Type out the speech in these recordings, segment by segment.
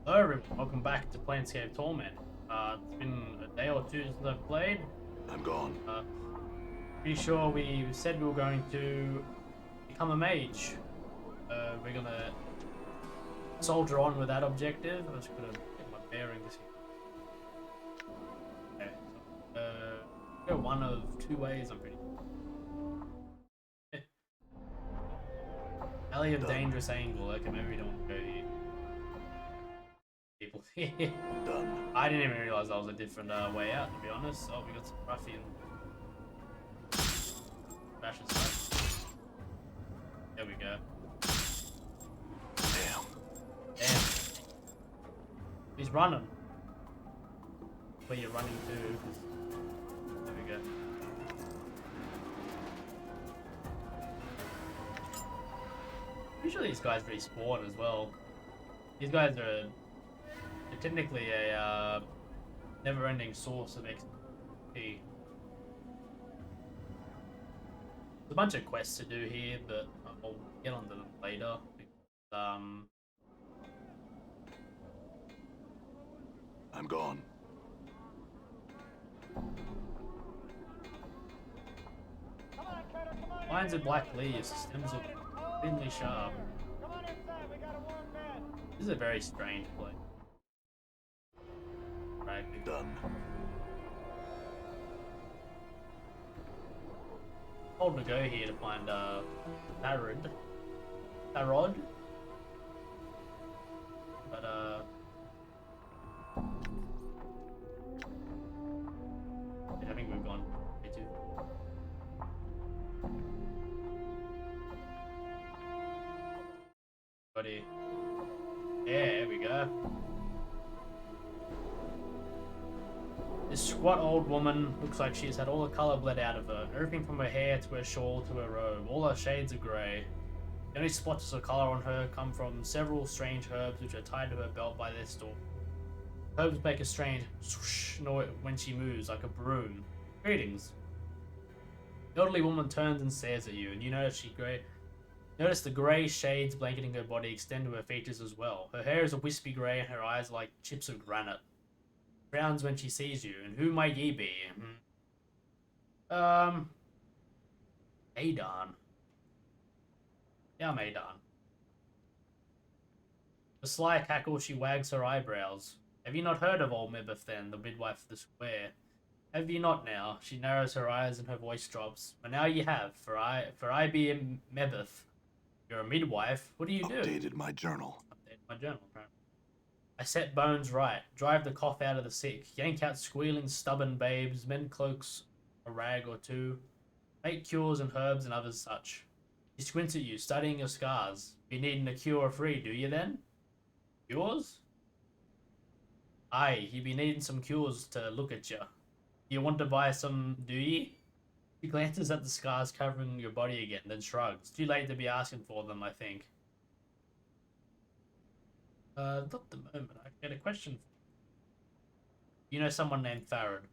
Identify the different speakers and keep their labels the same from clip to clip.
Speaker 1: Hello everyone, welcome back to Planescape Torment. It's been a day or two since I've played.
Speaker 2: I'm gone.
Speaker 1: Pretty sure we said we were going to become a mage. We're gonna soldier on with that objective. I'm just gonna get my bearings here. Okay, so, go one of two ways, I'm pretty sure. Alley of dangerous angle. Okay, maybe we don't want to go here. People here.
Speaker 2: Done.
Speaker 1: I didn't even realize that was a different way out, to be honest. Oh, we got some ruffian fashion stuff. There we go. Damn. He's running. Where you're running to. There we go. Usually these guys respawn as well. These guys are technically a never-ending source of XP. There's a bunch of quests to do here, but I'll get onto them later.
Speaker 2: I'm gone.
Speaker 1: Lines of black leaves, stems are thinly sharp. This is a very strange place. Right.
Speaker 2: Done.
Speaker 1: Told to go here to find Tharod. But I think we've gone way too. Buddy. Yeah, there we go. This squat old woman looks like she's had all the colour bled out of her. Everything from her hair to her shawl to her robe. All her shades of grey. The only spots of colour on her come from several strange herbs which are tied to her belt by their stalk. Herbs make a strange swoosh noise when she moves, like a broom. Greetings. The elderly woman turns and stares at you, and you notice Notice the grey shades blanketing her body extend to her features as well. Her hair is a wispy grey and her eyes are like chips of granite. Frowns when she sees you, and who might ye be? Adan. Yeah, I'm Adan. With a sly cackle, she wags her eyebrows. Have you not heard of old Mebeth then, the midwife of the square? Have you not now? She narrows her eyes and her voice drops. But now ye have, for I be a Mebeth. You're a midwife. What do you do?
Speaker 2: Updated my journal.
Speaker 1: Updated my journal, apparently. I set bones right, drive the cough out of the sick, yank out squealing, stubborn babes, mend cloaks a rag or two, make cures and herbs and others such. He squints at you, studying your scars. Be needing a cure free, do you then? Cures? Aye, you be needing some cures to look at you. You want to buy some, do ye? He glances at the scars covering your body again, then shrugs. Too late to be asking for them, I think. Not the moment. I get a question for you. You know someone named Tharod?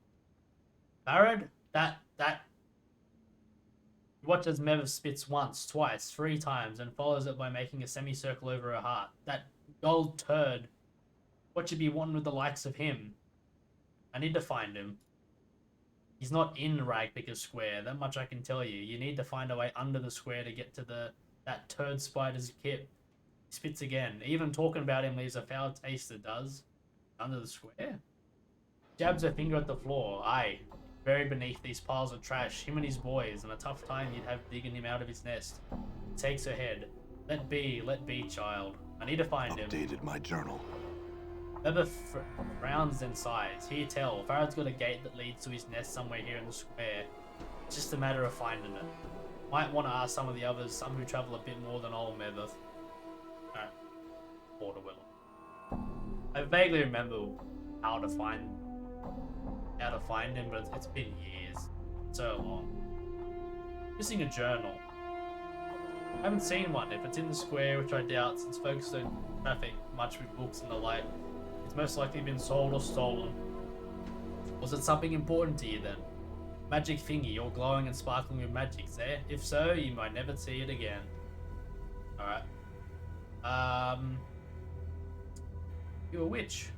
Speaker 1: Tharod? That... You watch as Mev spits once, twice, 3 times, and follows it by making a semicircle over her heart. That gold turd. What should be wanting with the likes of him? I need to find him. He's not in Ragpicker Square, that much I can tell you. You need to find a way under the square to get to that turd spider's kip. Spits again. Even talking about him leaves a foul taste, it does. Under the square? Jabs her finger at the floor. Aye. Buried beneath these piles of trash. Him and his boys, and a tough time you'd have digging him out of his nest. Takes her head. Let be, child. I need to find him.
Speaker 2: Updated my journal.
Speaker 1: Mebeth frowns and sighs. Here tell, Farad's got a gate that leads to his nest somewhere here in the square. It's just a matter of finding it. Might want to ask some of the others, some who travel a bit more than old Mebeth. Porter Willow. I vaguely remember how to find him, but it's been years. So long. Missing a journal. I haven't seen one. If it's in the square, which I doubt, since folks don't traffic much with books and the like, it's most likely been sold or stolen. Was it something important to you then? Magic thingy, all glowing and sparkling with magic, there? If so, you might never see it again. Alright. You a witch.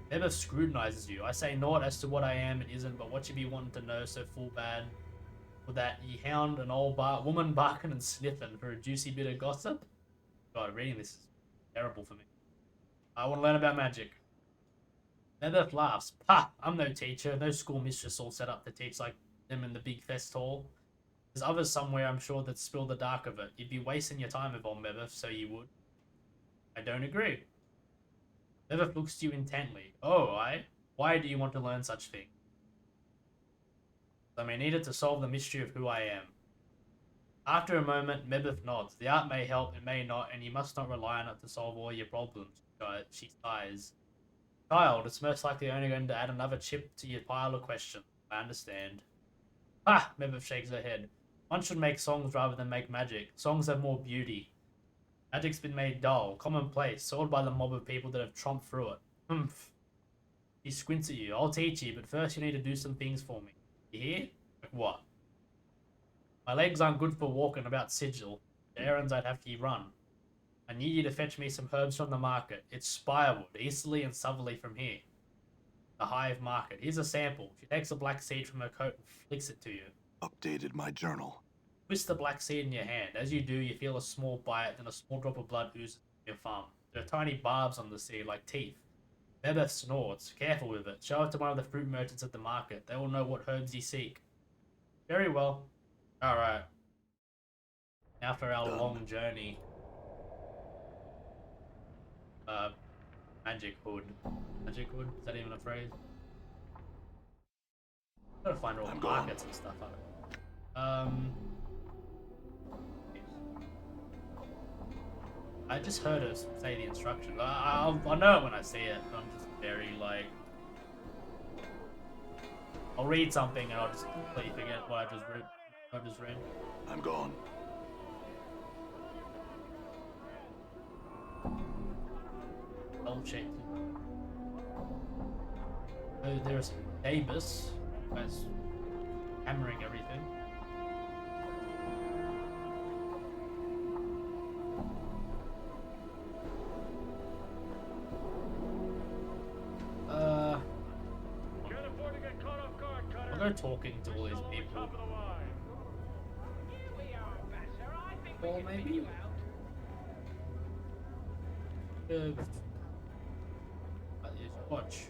Speaker 1: Never scrutinizes you. I say naught as to what I am and isn't, but what you be wanting to know so full bad? For that ye hound an old woman barking and sniffing for a juicy bit of gossip? God, reading this is terrible for me. I want to learn about magic. Nebeth laughs. Ha! I'm no teacher, no school mistress all set up to teach like them in the big fest hall. There's others somewhere, I'm sure, that spill the dark of it. You'd be wasting your time, Yvonne Nebeth, so you would. I don't agree. Nebeth looks to you intently. Oh, why do you want to learn such things? I may need it to solve the mystery of who I am. After a moment, Mebeth nods. The art may help, it may not, and you must not rely on it to solve all your problems. She sighs. Child, it's most likely only going to add another chip to your pile of questions. I understand. Ah! Mebeth shakes her head. One should make songs rather than make magic. Songs have more beauty. Magic's been made dull, commonplace, sold by the mob of people that have tromped through it. Humph. He squints at you. I'll teach you, but first you need to do some things for me. You hear? Like what? My legs aren't good for walking about Sigil. The errands I'd have to run. I need you to fetch me some herbs from the market. It's spirewood, easterly and southerly from here. The Hive Market. Here's a sample. She takes a black seed from her coat and flicks it to you.
Speaker 2: Updated my journal.
Speaker 1: Twist the black seed in your hand. As you do, you feel a small bite, then a small drop of blood oozes from your thumb. There are tiny barbs on the seed, like teeth. Bebeth snorts. Careful with it. Show it to one of the fruit merchants at the market. They will know what herbs you seek. Very well. Alright. Now for our long journey. Magic Hood. Magic Hood? Is that even a phrase? Gotta find all the markets and stuff out. I just heard her say the instructions. I'll know it when I see it. I'm just very like. I'll read something and I'll just completely forget what I just read.
Speaker 2: I'm gone.
Speaker 1: I'll check. There's Davis that's hammering everything. I'll go talking to all these people. Or maybe. Watch.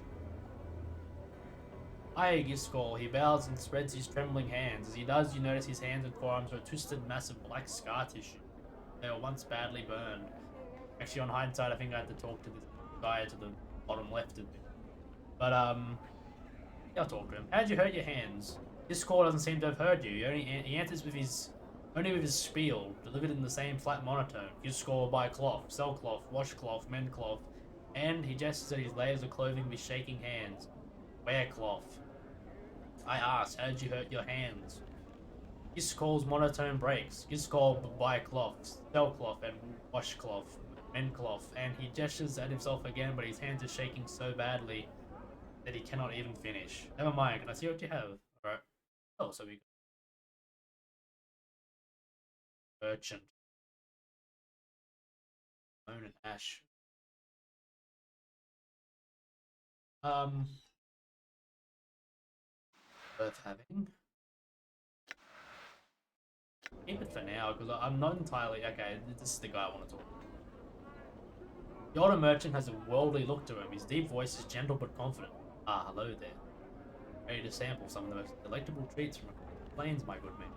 Speaker 1: Aye, Giscol. He bows and spreads his trembling hands. As he does, you notice his hands and forearms are a twisted mass of black scar tissue. They were once badly burned. Actually, on hindsight, I think I had to talk to this guy to the bottom left of it. But, I'll talk to him. How'd you hurt your hands? Giscol doesn't seem to have heard you. He answers with his spiel, delivered in the same flat monotone. Giscol buy cloth, sell cloth, wash cloth, mend cloth. And he gestures at his layers of clothing with shaking hands. Wear cloth. I ask, how did you hurt your hands? Giscol's monotone breaks. Giscol buy cloth, sell cloth, and wash cloth, mend cloth. And he gestures at himself again, but his hands are shaking so badly that he cannot even finish. Never mind, can I see what you have? Alright. Oh, so we got Merchant. Moan and Ash. Worth having. Keep it for now, because I'm not entirely... Okay, this is the guy I want to talk to. The older merchant has a worldly look to him. His deep voice is gentle but confident. Ah, hello there. Ready to sample some of the most delectable treats from the plains, my good man.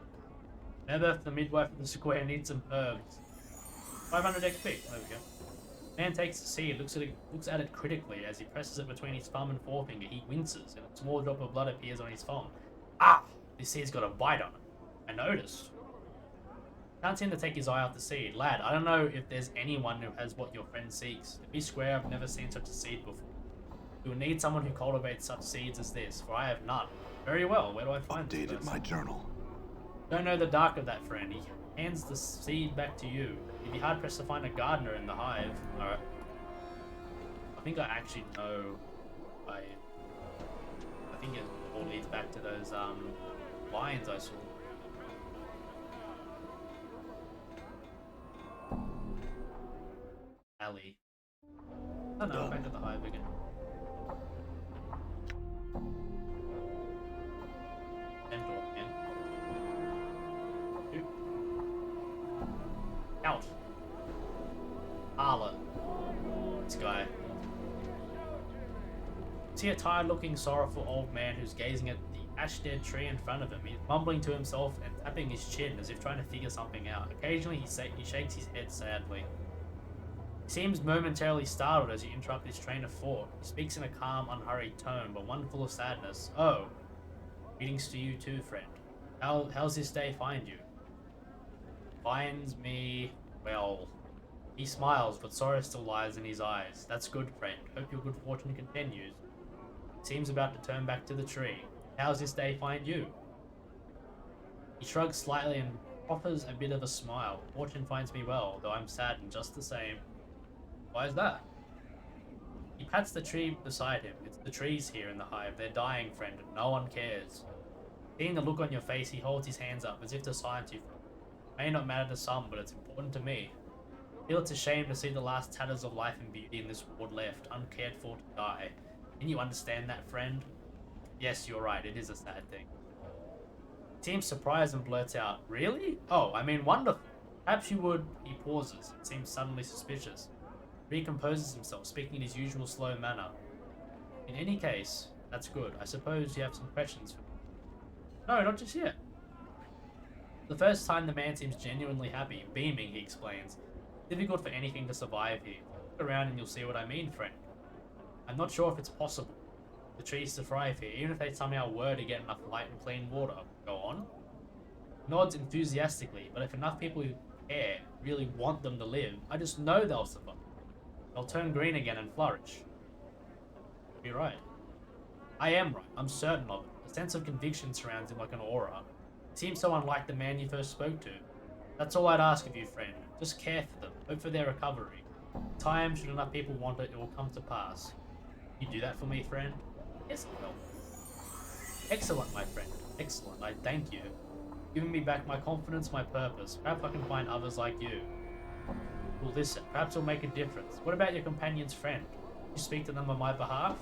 Speaker 1: Nebeth, the midwife of the square, needs some herbs. 500 XP. There we go. Man takes the seed, looks at it critically. As he presses it between his thumb and forefinger, he winces, and a small drop of blood appears on his thumb. Ah! This seed's got a bite on it. I noticed. Can't seem to take his eye off the seed. Lad, I don't know if there's anyone who has what your friend seeks. To be square, I've never seen such a seed before. You will need someone who cultivates such seeds as this, for I have none. Very well, where do I find this person?
Speaker 2: Updated my journal.
Speaker 1: Don't know the dark of that, friend. He hands the seed back to you. You'd be hard pressed to find a gardener in the hive. Alright. I think I actually know. I think it all leads back to those lions I saw. Alley. Oh no,
Speaker 2: Done.
Speaker 1: back to the hive again. Centaur again. Two. Out. Arla. This guy. See a tired-looking, sorrowful old man who's gazing at the ash-dead tree in front of him. He's mumbling to himself and tapping his chin as if trying to figure something out. Occasionally, he shakes his head sadly. He seems momentarily startled as you interrupt his train of thought. He speaks in a calm, unhurried tone, but one full of sadness. Oh, greetings to you too, friend. How's this day find you? Finds me, well... He smiles, but sorrow still lies in his eyes. That's good, friend. Hope your good fortune continues. Seems about to turn back to the tree. How's this day find you? He shrugs slightly and offers a bit of a smile. Fortune finds me well, though I'm saddened just the same. Why is that? He pats the tree beside him. It's the trees here in the hive. They're dying, friend, and no one cares. Seeing the look on your face, he holds his hands up as if to silence you. May not matter to some, but it's important to me. I feel it's a shame to see the last tatters of life and beauty in this world left, uncared for to die. Can you understand that, friend? Yes, you're right, it is a sad thing. He seems surprised and blurts out, really? Oh, I mean wonderful. Perhaps you would... He pauses. It seems suddenly suspicious. Recomposes himself, speaking in his usual slow manner. In any case, that's good. I suppose you have some questions for me. No, not just yet. For the first time, the man seems genuinely happy. Beaming, he explains. Difficult for anything to survive here. Look around and you'll see what I mean, friend. I'm not sure if it's possible for the trees to thrive here, even if they somehow were to get enough light and clean water. Go on. Nods enthusiastically, but if enough people who care really want them to live, I just know they'll survive. They'll turn green again and flourish. You're right. I am right. I'm certain of it. A sense of conviction surrounds him like an aura. He seems so unlike the man you first spoke to. That's all I'd ask of you, friend. Just care for them. Hope for their recovery. In time, should enough people want it, it will come to pass. You do that for me, friend? Yes, I will. Excellent, my friend. Excellent. I thank you. Giving me back my confidence, my purpose. Perhaps I can find others like you. Well, listen. Perhaps it'll make a difference. What about your companion's friend? You speak to them on my behalf?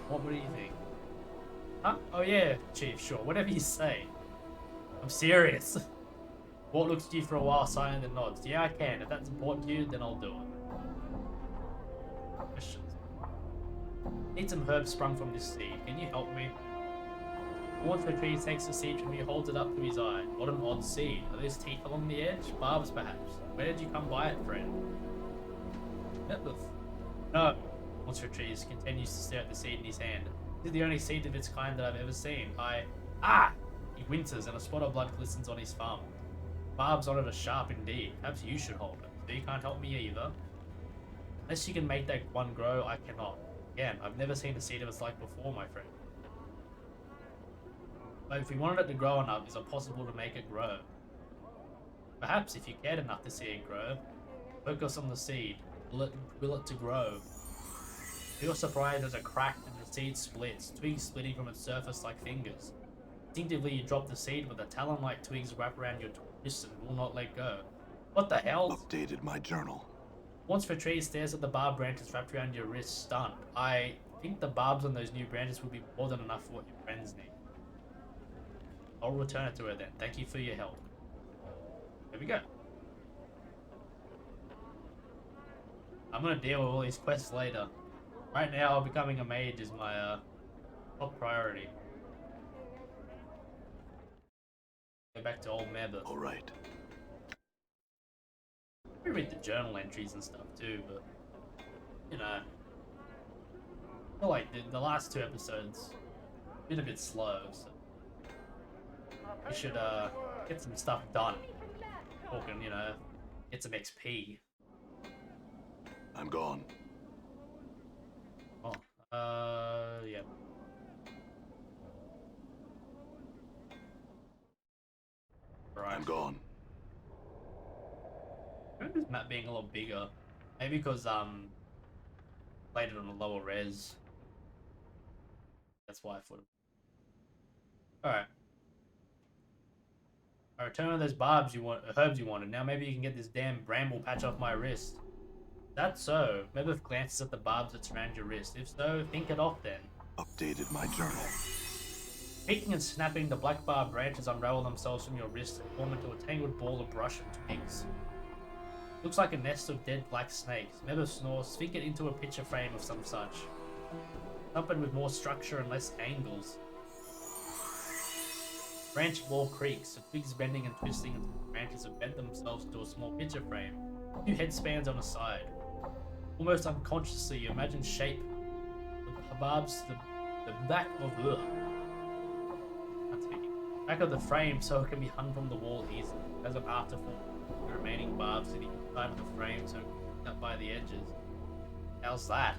Speaker 1: What do you think? Huh? Oh yeah, Chief, sure. Whatever you say. I'm serious. Walt looks at you for a while, silently and nods. Yeah, I can. If that's important to you, then I'll do it. Questions. Need some herbs sprung from this seed. Can you help me? Walt retrieves, takes the seed from you, holds it up to his eye. What an odd seed. Are those teeth along the edge? Barbs, perhaps. Where did you come by it, friend? No. Walt retrieves, continues to stare at the seed in his hand. This is the only seed of its kind that I've ever seen. Ah! He winces and a spot of blood glistens on his thumb. Barbs on it are sharp indeed. Perhaps you should hold it. So you can't help me either. Unless you can make that one grow, I cannot. Again, I've never seen a seed of its like before, my friend. But if we wanted it to grow enough, is it possible to make it grow? Perhaps if you cared enough to see it grow, focus on the seed. Will it to grow? Feel surprised as a crack and the seed splits, twigs splitting from its surface like fingers. Instinctively, you drop the seed with the talon-like twigs wrap around your wrist and will not let go. What the hell?
Speaker 2: Updated my journal.
Speaker 1: Once Vertree stares at the barb branches wrapped around your wrist, stunned. I think the barbs on those new branches will be more than enough for what your friends need. I'll return it to her then. Thank you for your help. There we go. I'm gonna deal with all these quests later. Right now, becoming a mage is my top priority. Go back to old Mebeth.
Speaker 2: All right.
Speaker 1: We read the journal entries and stuff too, but you know, I feel like the last two episodes been a bit slow, so we should get some stuff done. Talking, you know, get some XP.
Speaker 2: I'm gone.
Speaker 1: Oh, yeah. Right.
Speaker 2: I'm gone.
Speaker 1: I remember this map being a lot bigger. Maybe because played it on a lower res. That's why I thought. Alright. Alright, turn on those barbs you want, herbs you wanted. Now maybe you can get this damn bramble patch off my wrist. That's so. Mebeth glances at the barbs that surround your wrist. If so, think it off then.
Speaker 2: Updated my journal.
Speaker 1: Picking and snapping, the black barb branches unravel themselves from your wrist and form into a tangled ball of brush and twigs. Looks like a nest of dead black snakes. Mebeth snores, think it into a picture frame of some such. Something with more structure and less angles. Branch wall creaks, the twigs bending and twisting until the branches have bent themselves into a small picture frame. Two headspans on a side. Almost unconsciously, you imagine shape. The barbs, the back of the back of the frame so it can be hung from the wall easily. As an afterthought, the remaining barbs to the inside of the frame so it can be cut by the edges. How's that?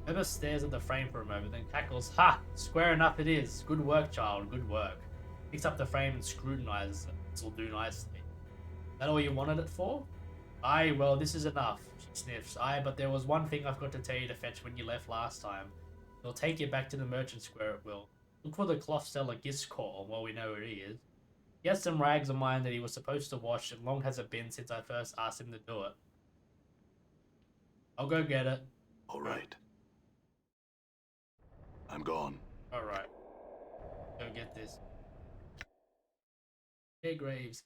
Speaker 1: Mebeth stares at the frame for a moment, then cackles, "Ha! Square enough it is. Good work, child, good work." Picks up the frame and scrutinizes it. This'll do nicely. That all you wanted it for? Aye, well, this is enough, she sniffs. Aye, but there was one thing I've got to tell you to fetch when you left last time. It'll take you back to the merchant square, it will. Look for the cloth seller Giscor, while we know where he is. He has some rags of mine that he was supposed to wash, and long has it been since I first asked him to do it. I'll go get it.
Speaker 2: All right. I'm gone.
Speaker 1: Alright. Go get this. Hey, Graves.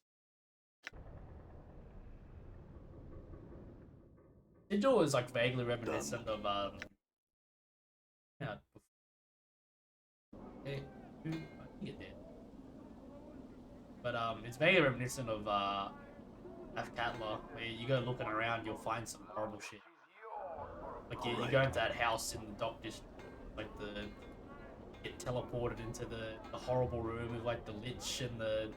Speaker 1: Sigil is like vaguely reminiscent of yeah. I think it did. But it's vaguely reminiscent of Afkatla, where you go looking around, you'll find some horrible shit. Like you go into that house in the dock district, like get teleported into the horrible room with like the lich and the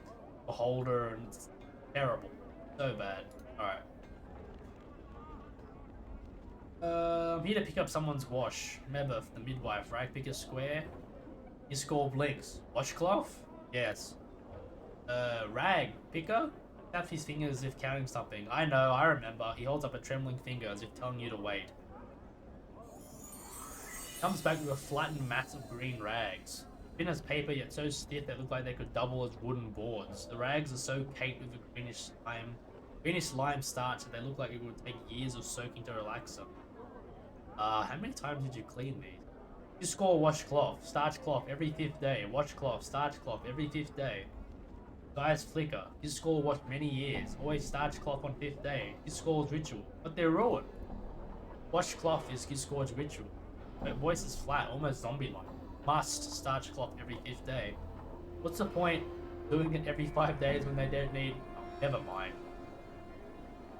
Speaker 1: beholder, and it's terrible, so bad. All right. I'm here to pick up someone's wash. Mebeth, the midwife, rag picker square. His score blinks. Washcloth? Yes. Rag picker? Taps his fingers as if counting something. I know, I remember. He holds up a trembling finger as if telling you to wait. Comes back with a flattened mass of green rags. Thin as paper, yet so stiff they look like they could double as wooden boards. The rags are so caked with a greenish lime starch that they look like it would take years of soaking to relax them. How many times did you clean these? You score washcloth, starch cloth every 5th day. Washcloth, starch cloth every 5th day. Guys flicker. His score washed many years. Always starch cloth on 5th day. His score's ritual. But they're ruined. Washcloth is his score's ritual. Her voice is flat, almost zombie-like. Must starch cloth every 5th day. What's the point doing it every 5 days when they don't need... Oh, never mind.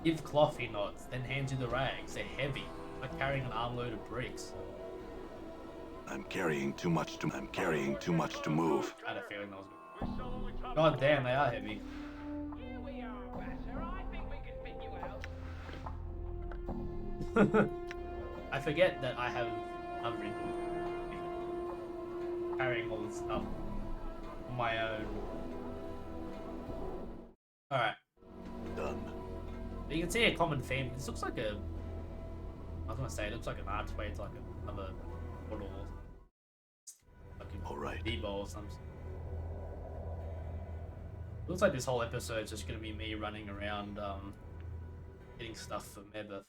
Speaker 1: Give cloth, he nods, then hands you the rags. They're heavy, like carrying an armload of bricks.
Speaker 2: I'm carrying too much to move.
Speaker 1: I had a feeling that was good. God damn, they are heavy.
Speaker 3: Here we are, Basher. I think we can pick you out.
Speaker 1: I forget that I have unwritten carrying all this stuff on my own. Alright.
Speaker 2: Done.
Speaker 1: You can see a common theme. This looks like a... I was gonna say, it looks like an archway to like another portal. Like a
Speaker 2: Alright.
Speaker 1: Debo or something. Looks like this whole episode is just gonna be me running around, getting stuff for Mebeth.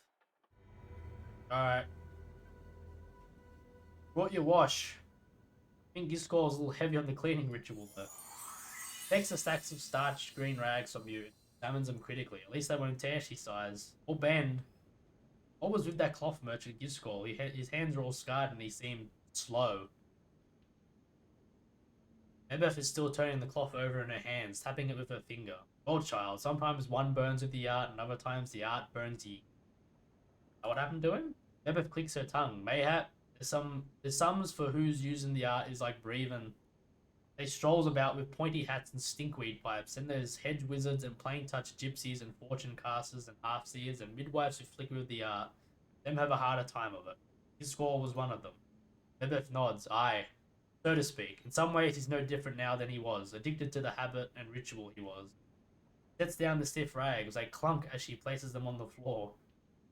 Speaker 1: Alright. Brought your wash. I think Giscor's a little heavy on the cleaning ritual though. Takes the stacks of starched green rags from you, examines them critically. At least they won't tear, she sighs. Or bend. What was with that cloth merchant Giscor? His hands are all scarred and he seemed slow. Mebeth is still turning the cloth over in her hands, tapping it with her finger. Oh child, sometimes one burns with the art and other times the art burns ye. What happened to him? Mebeth clicks her tongue. Mayhap there's some for whose using the art is like breathing. They strolls about with pointy hats and stinkweed pipes, and there's hedge wizards and plain touch gypsies and fortune casters and half-seers and midwives who flicker with the art. Them have a harder time of it. His score was one of them. Mebeth nods. Aye, so to speak. In some ways he's no different now than he was, addicted to the habit and ritual he was. Sets down the stiff rags. They clunk as she places them on the floor.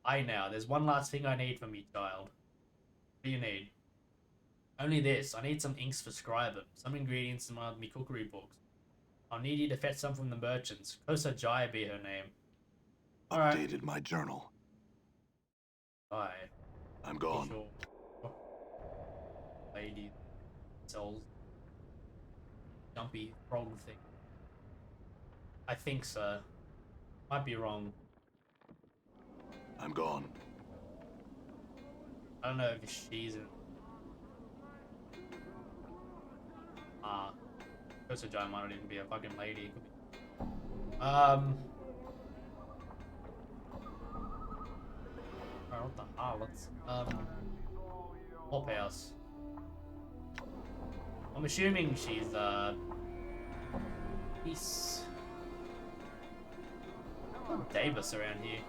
Speaker 1: Aye now, there's one last thing I need from you, child. What do you need? Only this. I need some inks for scribing, some ingredients in one of me cookery books. I'll need you to fetch some from the merchants. Kosa Jai be her name.
Speaker 2: Updated my journal.
Speaker 1: Guy.
Speaker 2: I'm gone.
Speaker 1: Sure. Lady sells jumpy frog thing. I think so. Might be wrong.
Speaker 2: I'm gone.
Speaker 1: I don't know if she's in. Curse Giant might not even be a fucking lady. It could be. Alright, what the harlots? Pop house. I'm assuming she's peace. Davis around here.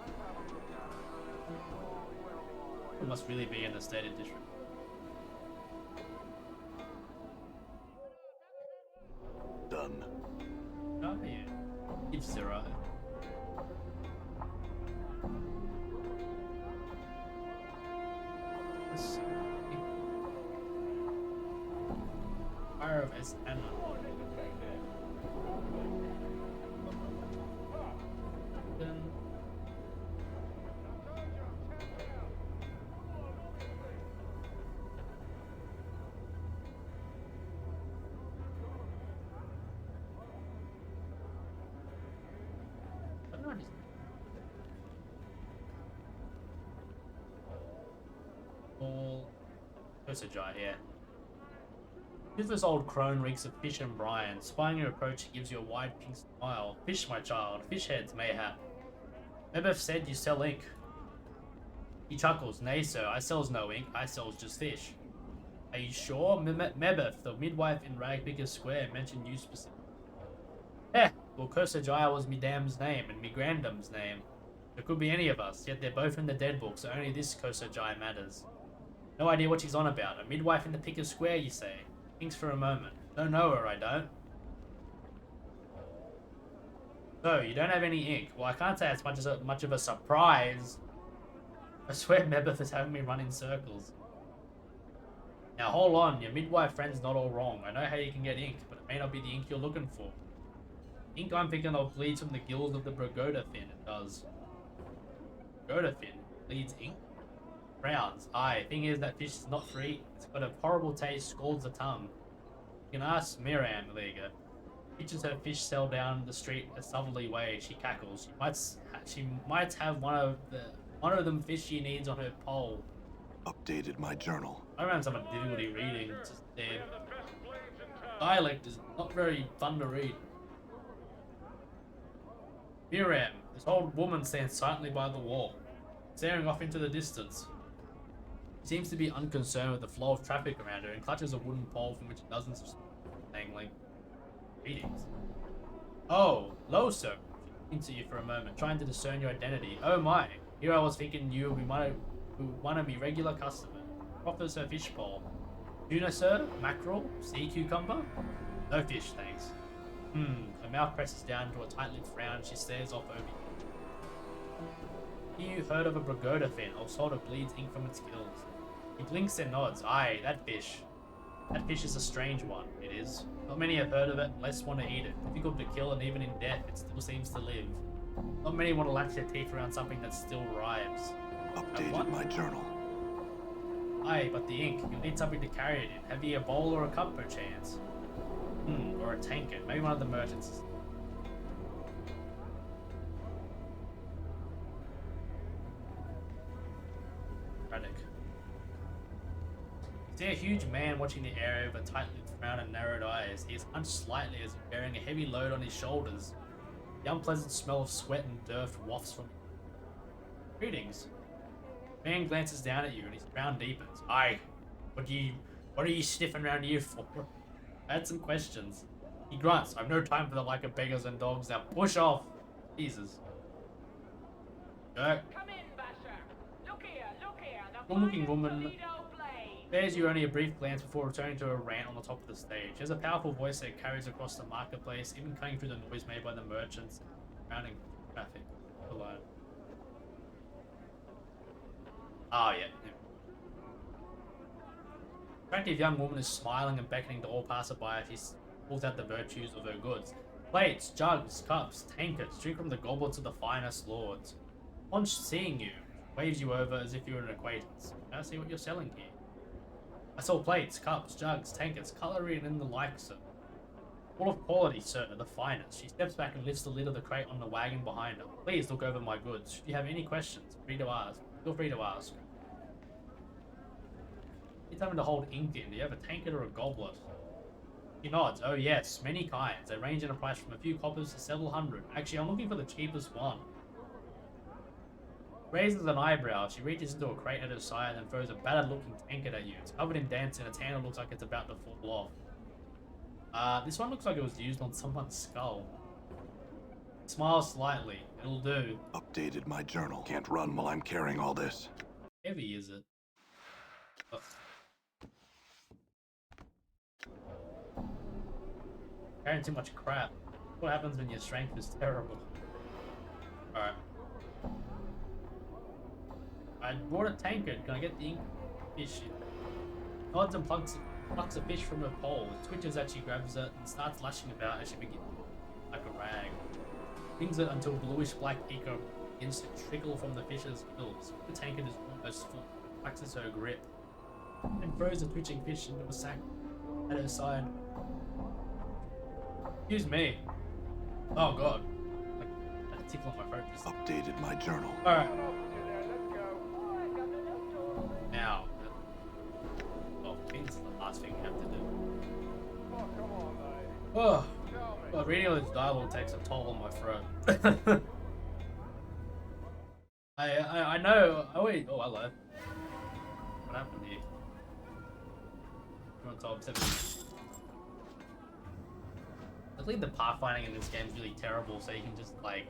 Speaker 1: It must really be in the state district.
Speaker 2: Done.
Speaker 1: Oh yeah. Give Zero. Fire of Anna. Then I don't know. All Jar, yeah. This old crone reeks of fish and brine. Spying your approach, he gives you a wide pink smile. Fish, my child. Fish heads, mayhap. Mebeth said you sell ink. He chuckles. Nay, sir, I sells no ink. I sells just fish. Are you sure? Mebeth, the midwife in Ragpicker Square, mentioned you specifically. Eh, well, Kursajaya was me dam's name and me grandam's name. It could be any of us, yet they're both in the dead book, so only this Kursajaya matters. No idea what she's on about. A midwife in the Picker Square, you say? Thinks for a moment. Don't know her, I don't. So, you don't have any ink. Well, I can't say it's much of a surprise. I swear Mebeth is having me run in circles. Now hold on, your midwife friend's not all wrong. I know how you can get ink, but it may not be the ink you're looking for. Ink I'm thinking of bleeds from the gills of the Bragoda fin. It does. Bragoda fin bleeds ink? Browns. Aye, thing is that fish is not free. It's got a horrible taste, scalds the tongue. You can ask Miram, there you go. Pitches her fish sell down the street a southerly way. She cackles. She might have one of them fish she needs on her pole.
Speaker 2: Updated my journal.
Speaker 1: I ran some difficulty reading. Just their dialect is not very fun to read. Miram, this old woman stands silently by the wall, staring off into the distance. She seems to be unconcerned with the flow of traffic around her and clutches a wooden pole from which dozens of dangling. Greetings. Oh, lo, sir. She looks at you for a moment, trying to discern your identity. Oh my, here I was thinking you would be one of me regular customer. Offers her fish pole. Tuna, sir? Mackerel? Sea cucumber? No fish, thanks. Her mouth presses down to a tight-lipped frown. She stares off over you. You heard of a Bragoda fin, or sort of bleeds ink from its gills. He blinks and nods. Aye, that fish. That fish is a strange one, it is. Not many have heard of it, less want to eat it. Difficult to kill, and even in death, it still seems to live. Not many want to latch their teeth around something that still wrives.
Speaker 2: Updated my journal.
Speaker 1: Aye, but the ink. You'll need something to carry it in. Have you a bowl or a cup, perchance? Or a tankard. Maybe one of the merchants. Radek. You see a huge man watching the area with a tight-lipped frown and narrowed eyes. He is hunched slightly as if bearing a heavy load on his shoulders. The unpleasant smell of sweat and dirt wafts from him. Greetings. The man glances down at you and his frown deepens. Aye, what are you sniffing around here for? I had some questions. He grunts. I've no time for the like of beggars and dogs. Now push off. Jesus. Go.
Speaker 3: Come in, Basher. Look here. The
Speaker 1: Good-looking
Speaker 3: finest
Speaker 1: woman
Speaker 3: Toledo blade.
Speaker 1: bears you only a brief glance before returning to a rant on the top of the stage. She has a powerful voice that carries across the marketplace, even cutting through the noise made by the merchants surrounding traffic. Alone. Oh, yeah. Attractive young woman is smiling and beckoning to all passerby as she pulls out the virtues of her goods. Plates, jugs, cups, tankards, drink from the goblets of the finest lords. On seeing you, waves you over as if you're an acquaintance. Can I see what you're selling here? I sell plates, cups, jugs, tankards, cutlery, and in the like, sir. All of quality, sir, the finest. She steps back and lifts the lid of the crate on the wagon behind her. Please look over my goods. Should you have any questions, feel free to ask. He's having to hold ink in. Do you have a tankard or a goblet? He nods. Oh yes, many kinds. They range in a price from a few coppers to several hundred. Actually, I'm looking for the cheapest one. Raises an eyebrow. She reaches into a crate at her side and throws a battered-looking tankard at you. It's covered in dents and its handle looks like it's about to fall off. This one looks like it was used on someone's skull. Smile slightly. It'll do.
Speaker 2: Updated my journal. Can't run while I'm carrying all this.
Speaker 1: Heavy, is it? Ugh. Carrying too much crap. What happens when your strength is terrible? Alright. I brought a tankard. Can I get the ink? Fish? Nods and plucks a fish from her pole. It twitches as she grabs it and starts lashing about as she begins like a rag. Brings it until bluish black ichor begins to trickle from the fish's gills. The tankard is almost full. Relaxes her grip and throws the twitching fish into a sack at her side. Excuse me. Oh god. Like a tickle on my throat. Just...
Speaker 2: Updated my journal.
Speaker 1: Alright. Now. Oh, I think this is the last thing we have to do. Oh. God, reading all this dialogue takes a toll on my throat. I know. Oh wait. Oh hello. What happened here? We're on top 7. I think the pathfinding in this game is really terrible, so you can just like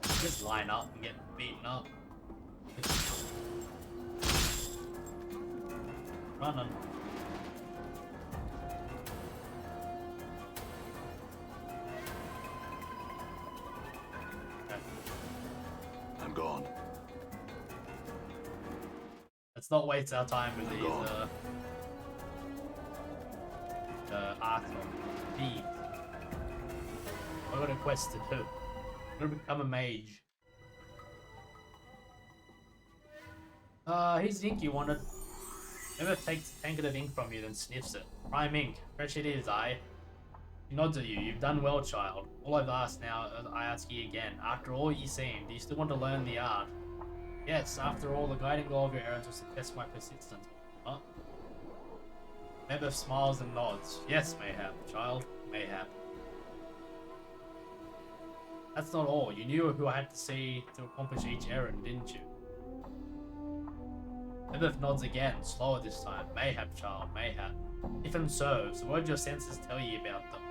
Speaker 1: just line up and get beaten up. Running. Okay.
Speaker 2: I'm gone.
Speaker 1: Let's not waste our time with these art of thieves. I've got a quest to do. I'm gonna become a mage. Here's the ink you wanted. Never takes a tankard of ink from you, then sniffs it. Prime ink. Fresh it is, aye? He nods at you. You've done well, child. All I've asked now, I ask ye again. After all ye seen, do you still want to learn the art? Yes, after all, the guiding goal of your errands was to test my persistence. Huh? Mebeth smiles and nods. Yes, mayhap, child. Mayhap. That's not all. You knew who I had to see to accomplish each errand, didn't you? Mebeth nods again, slower this time. Mayhap, child, mayhap. If and so what did your senses tell you about them?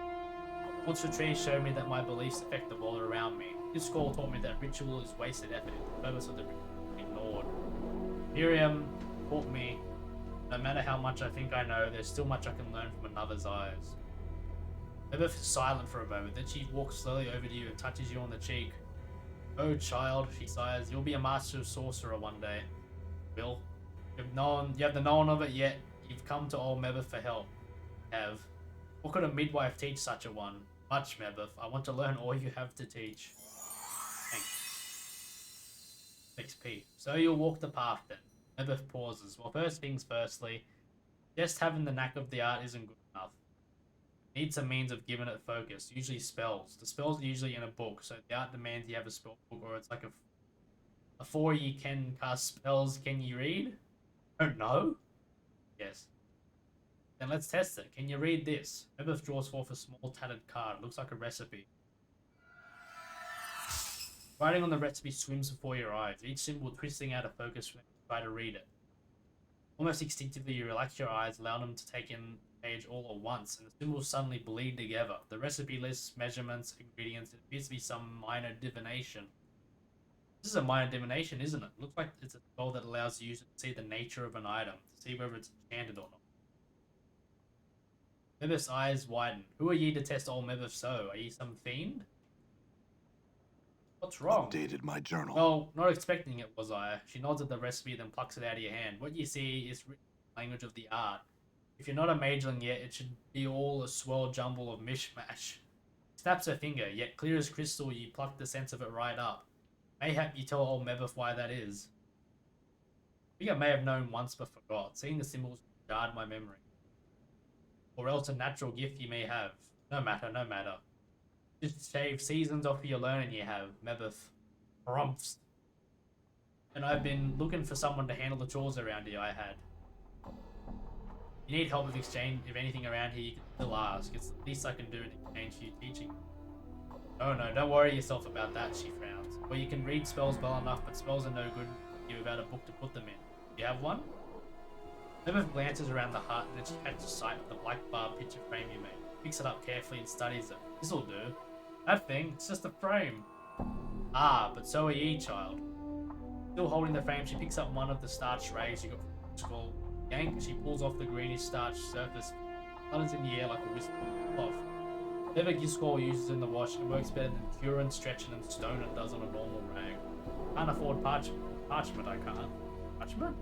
Speaker 1: Once the trees showed me that my beliefs affect the world around me. This scroll taught me that ritual is wasted effort if the purpose of the ritual is ignored. Miriam taught me, no matter how much I think I know, there's still much I can learn from another's eyes. Mebeth is silent for a moment, then she walks slowly over to you and touches you on the cheek. Oh child, she sighs, you'll be a master sorcerer one day. Will? You have the known of it yet. You've come to old Mebeth for help. Have. What could a midwife teach such a one? Much, Mebeth. I want to learn all you have to teach. Thanks. XP. So you'll walk the path then. Mebeth pauses. Well, first things firstly, just having the knack of the art isn't good enough. Need some means of giving it focus, usually spells. The spells are usually in a book, so the art demands you have a spell book, or it's like a 4 you can cast spells. Can you read? Oh no? Yes. Then let's test it. Can you read this? Mebeth draws forth a small tattered card. It looks like a recipe. Writing on the recipe swims before your eyes, each symbol twisting out of focus when you try to read it. Almost instinctively, you relax your eyes, allow them to take in the page all at once, and the symbols suddenly bleed together. The recipe lists measurements, ingredients. It appears to be some minor divination. This is a minor divination, isn't it? Looks like it's a spell that allows you to see the nature of an item, to see whether it's enchanted or not. Mebeth's eyes widen. Who are ye to test old Mebeth so? Are ye some fiend? What's wrong?
Speaker 2: Updated my journal.
Speaker 1: Well, not expecting it, was I? She nods at the recipe, then plucks it out of your hand. What you see is written in the language of the art. If you're not a mageling yet, it should be all a swirl jumble of mishmash. Snaps her finger, yet clear as crystal, you pluck the sense of it right up. Mayhap you tell old Mebeth why that is. I think I may have known once but forgot. Seeing the symbols jarred my memory. Or else a natural gift you may have. No matter, no matter. Just shave seasons off of your learning you have, Mebeth. Rumps. And I've been looking for someone to handle the chores around here I had. You need help with exchange, if anything around here you can still ask. It's the least I can do in exchange for you teaching. Oh no, don't worry yourself about that, she frowns. Well, you can read spells well enough, but spells are no good if you without a book to put them in. You have one? Mebeth glances around the hut and then she catches sight of the black bar picture frame you made. Picks it up carefully and studies it. This'll do. That thing, it's just a frame. Ah, but so are ye, child. Still holding the frame, she picks up one of the starched rags you got from school. Yank, she pulls off the greenish starched surface, flutters in the air like a wisp of cloth. Whatever Giscol uses in the wash, it works better than Curin, Stretchin, and Stone it does on a normal rag. Can't afford parchment, I can't. Parchment?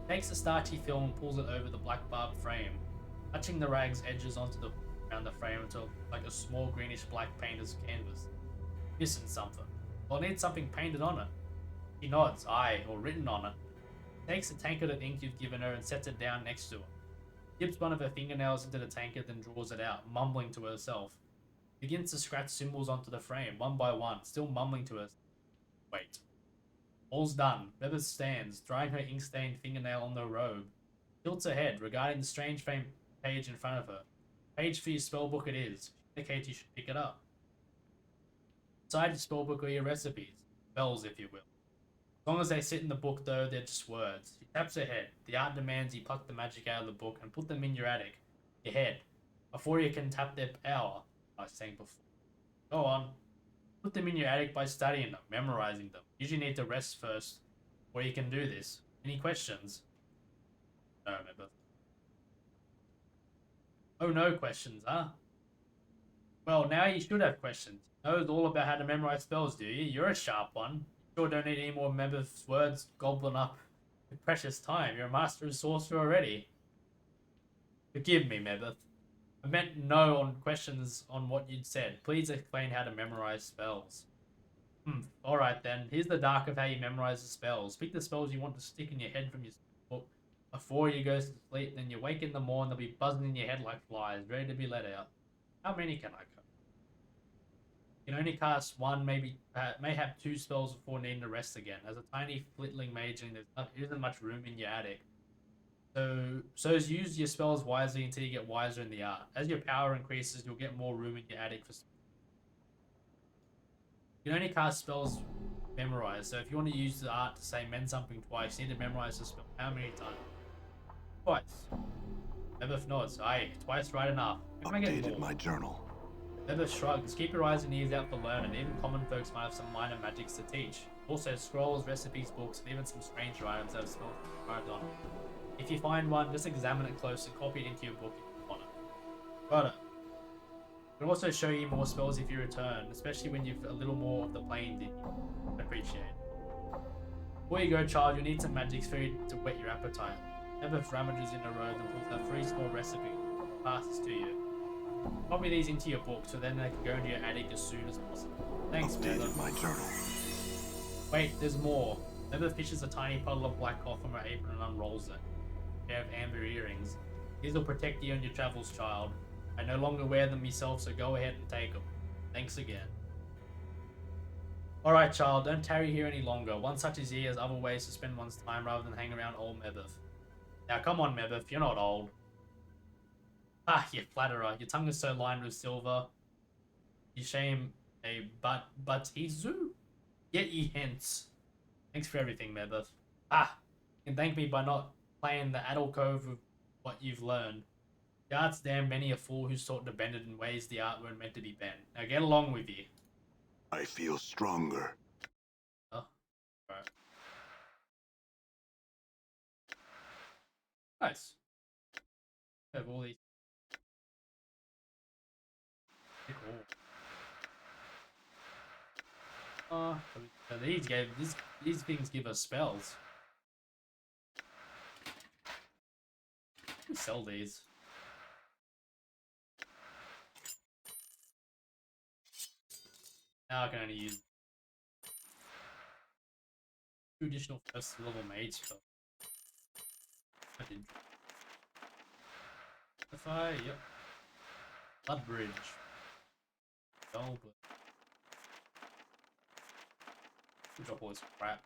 Speaker 1: Takes the starchy film and pulls it over the black barbed frame, touching the rag's edges onto the around the frame until like a small greenish black painter's canvas. Missing something. Well, it needs something painted on it. He nods, aye, or written on it. Takes a tankard of ink you've given her and sets it down next to her. Dips one of her fingernails into the tankard, then draws it out, mumbling to herself. Begins to scratch symbols onto the frame, one by one, still mumbling to herself. Wait. All's done. Mebeth stands, drying her ink-stained fingernail on the robe. Tilts her head, regarding the strange framed page in front of her. Page for your spellbook it is. She indicates you should pick it up. Inside your spellbook are your recipes. Spells, if you will. As long as they sit in the book, though, they're just words. She taps her head. The art demands you pluck the magic out of the book and put them in your attic. Your head. Before you can tap their power. I was saying before. Go on. Put them in your attic by studying them, memorizing them. Usually need to rest first, or you can do this. Any questions? No, remember. Oh, no questions, huh? Well, now you should have questions. You know all about how to memorize spells, do you? You're a sharp one. You sure don't need any more Mebeth's words gobbling up with precious time. You're a master of sorcerer already. Forgive me, Mebeth. I meant no on questions on what you'd said. Please explain how to memorize spells. Alright then. Here's the dark of how you memorize the spells. Pick the spells you want to stick in your head from your book before you go to sleep. Then you wake in the morning, they'll be buzzing in your head like flies, ready to be let out. How many can I cover? You can only cast one, may have two spells before needing to rest again. As a tiny flitling mage, there isn't much room in your attic. So use your spells wisely until you get wiser in the art. As your power increases, you'll get more room in your attic for. You can only cast spells memorized. So if you want to use the art to say mend something twice, you need to memorize the spell. How many times? Twice. Mebeth nods. Aye, twice right enough. Can I get
Speaker 2: Updated
Speaker 1: more?
Speaker 2: my journal.
Speaker 1: Mebeth shrugs. Keep your eyes and ears out for learning. Even common folks might have some minor magics to teach. Also, scrolls, recipes, books, and even some stranger items that have spells described on it. If you find one, just examine it close and copy it into your book if you want it. Righto. I can also show you more spells if you return, especially when you've a little more of the planes in you. Appreciate it. Before you go, child, you'll need some magic food to whet your appetite. Mebeth rummages in a robe and pulls out 3 small recipes. Passes to you. Copy these into your book so then they can go into your attic as soon as possible. Thanks,
Speaker 2: Updated
Speaker 1: Mebeth.
Speaker 2: my journal.
Speaker 1: Wait, there's more. Mebeth fishes a tiny puddle of black cloth from her apron and unrolls it. A pair of amber earrings. These will protect you on your travels, child. I no longer wear them myself, so go ahead and take them. Thanks again. Alright, child, don't tarry here any longer. One such as ye has other ways to spend one's time rather than hang around old Mebeth. Now come on, Mebeth, you're not old. Ah, you flatterer. Your tongue is so lined with silver. You shame a batizu? Get ye hence. Thanks for everything, Mebeth. Ah, you can thank me by not playing the alcove of what you've learned. The art's damn many a fool who's sought to bend it in ways the art weren't meant to be bent. Now get along with you.
Speaker 2: I feel stronger.
Speaker 1: Oh, right. Nice. Have all these. Cool. So these things give us spells. We sell these. Now I can only use. 2 additional first level Mage spells. I did. Yep. Blood Bridge. Dull, but good job, boys. Crap.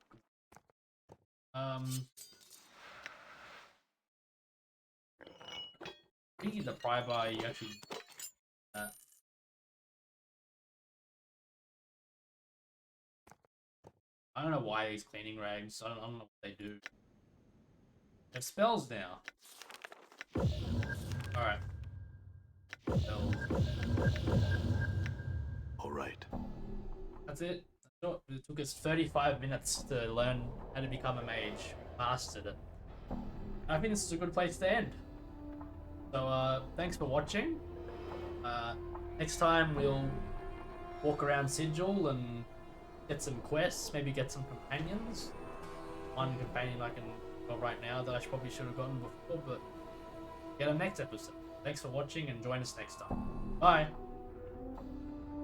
Speaker 1: Thinking the Prybar, you actually. I don't know why these cleaning rags. I don't know what they do. They have spells now. Alright. Spells.
Speaker 2: Alright.
Speaker 1: That's it. It took us 35 minutes to learn how to become a mage. Mastered it. I think this is a good place to end. So, thanks for watching. Next time we'll walk around Sigil and get some quests, maybe get some companions. One companion I can got right now that I probably should have gotten before, but get a next episode. Thanks for watching and join us next time. Bye!